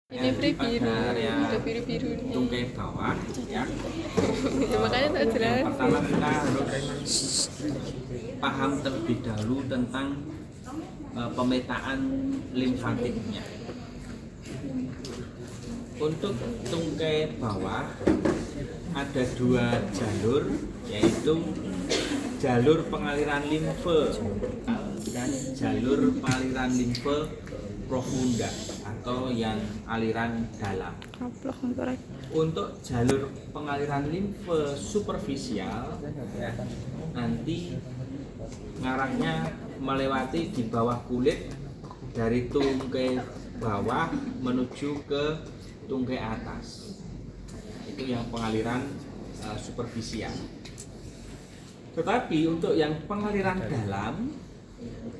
Ini biru, area udah biru-biru nih. tungkai bawah ya. Ya, makanya tak jelas. Yang pertama kita harus paham terlebih dahulu tentang pemetaan limfatiknya. Untuk tungkai bawah ada dua jalur, yaitu jalur pengaliran limfe dan jalur pengaliran limfe profunda atau yang aliran dalam. Untuk jalur pengaliran limfe superficial nanti ngarahnya melewati di bawah kulit dari tungkai bawah menuju ke tungkai atas. Itu yang pengaliran superficial. Tetapi untuk yang pengaliran dalam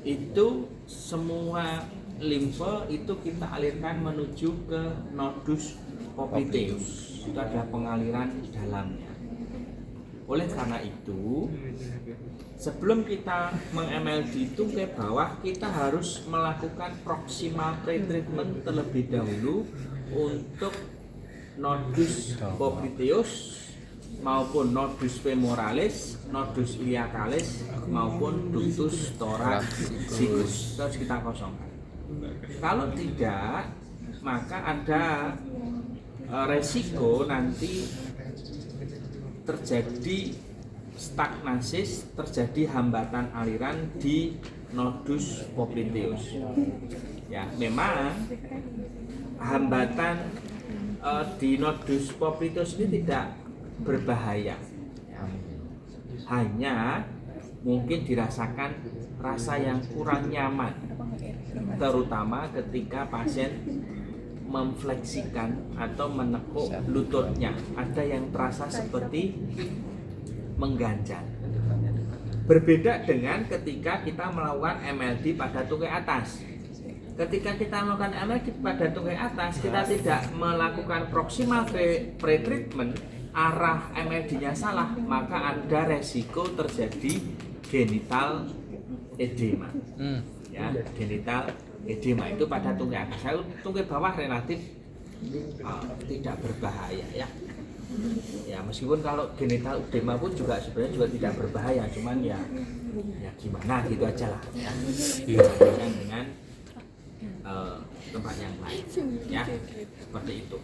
itu semua limfe itu kita alirkan menuju ke nodus popliteus. Itu adalah pengaliran dalamnya. Oleh karena itu, sebelum kita meng-MLD tungkai bawah, kita harus melakukan proximal pretreatment terlebih dahulu untuk nodus popliteus maupun nodus femoralis, nodus iliacalis maupun ductus thoracicis. Terus kita kosongkan. Kalau tidak, maka ada resiko nanti terjadi stagnasis, terjadi hambatan aliran di nodus popliteus. Ya, memang hambatan di nodus popliteus ini tidak berbahaya, hanya mungkin dirasakan rasa yang kurang nyaman, terutama ketika pasien memfleksikan atau menekuk lututnya, ada yang terasa seperti mengganjal. Berbeda dengan ketika kita melakukan MLD pada tungkai atas. Ketika kita melakukan MLD pada tungkai atas, kita tidak melakukan proximal pretreatment, arah MLD-nya salah, maka ada resiko terjadi genital edema. Ya, genital edema itu pada tungkai atas. Tungkai bawah relatif tidak berbahaya ya. Ya, meskipun kalau genital edema pun juga sebenarnya juga tidak berbahaya, cuman ya gimana gitu aja lah ya. Dengan tempat yang lain ya, seperti itu.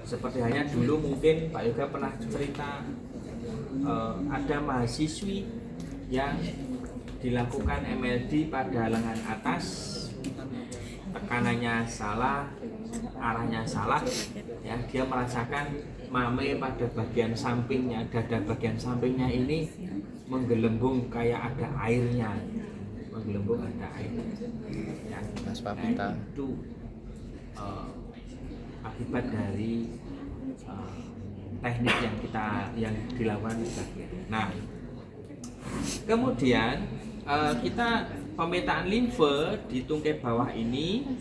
Seperti halnya dulu mungkin Pak Yoga pernah cerita ada mahasiswi yang dilakukan MLD pada lengan atas, tekanannya salah, arahnya salah ya, dia merasakan mame pada bagian sampingnya, dada bagian sampingnya ini menggelembung kayak ada airnya, menggelembung ada air ya. Nah, itu akibat dari teknik yang dilakukan di bagian. Nah, kemudian kita pemetaan limfe di tungkai bawah ini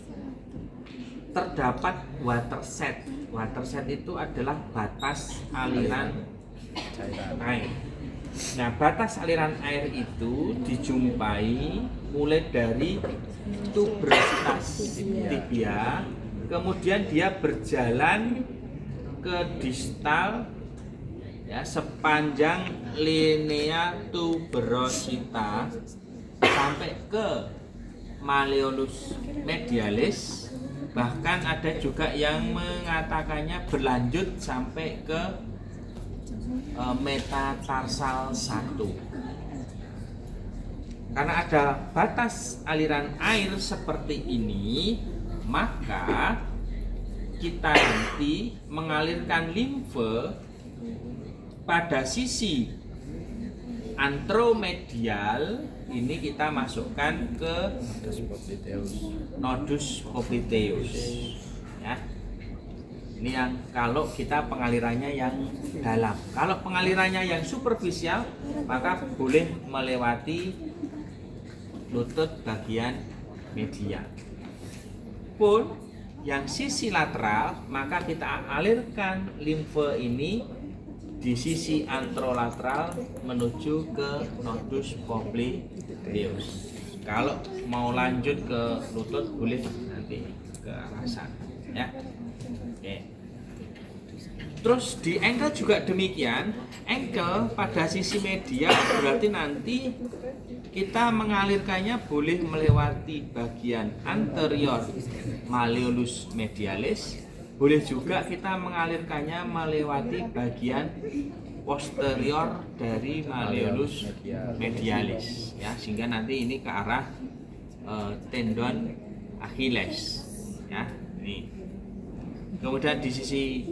terdapat watershed. Watershed itu adalah batas aliran air. Nah, batas aliran air itu dijumpai mulai dari tuberositas tibia, kemudian dia berjalan ke distal ya, sepanjang linea tuberosita sampai ke malleolus medialis, bahkan ada juga yang mengatakannya berlanjut sampai ke metatarsal 1. Karena ada batas aliran air seperti ini, maka kita nanti mengalirkan limfe pada sisi antromedial ini kita masukkan ke nodus popliteus ya. Ini yang kalau kita pengalirannya yang dalam. Kalau pengalirannya yang superficial, maka boleh melewati lutut bagian media. Pun yang sisi lateral, maka kita alirkan limfe ini di sisi antrolateral menuju ke nodus popliteus. Kalau mau lanjut ke lutut boleh nanti ke arah sana. ya. Oke. Terus di ankle juga demikian. Ankle pada sisi medial berarti nanti kita mengalirkannya boleh melewati bagian anterior malleolus medialis, boleh juga kita mengalirkannya melewati bagian posterior dari malleolus medialis, ya, sehingga nanti ini ke arah tendon Achilles, ya. Ini. Kemudian di sisi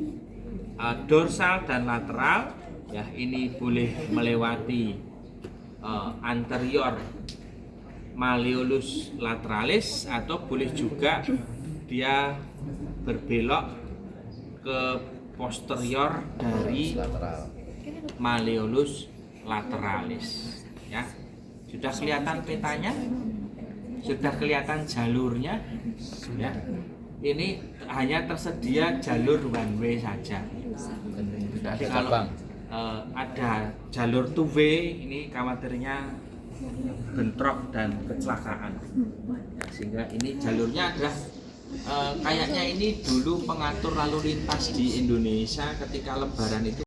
dorsal dan lateral, ya, ini boleh melewati anterior malleolus lateralis atau boleh juga dia berbelok ke posterior dari malleolus lateralis, ya. Sudah kelihatan petanya, sudah kelihatan jalurnya, ya. Ini hanya tersedia jalur one way saja. Jadi kalau ada jalur two way, ini khawatirnya bentrok dan kecelakaan, ya, sehingga ini jalurnya adalah kayaknya ini dulu pengatur lalu lintas di Indonesia ketika Lebaran itu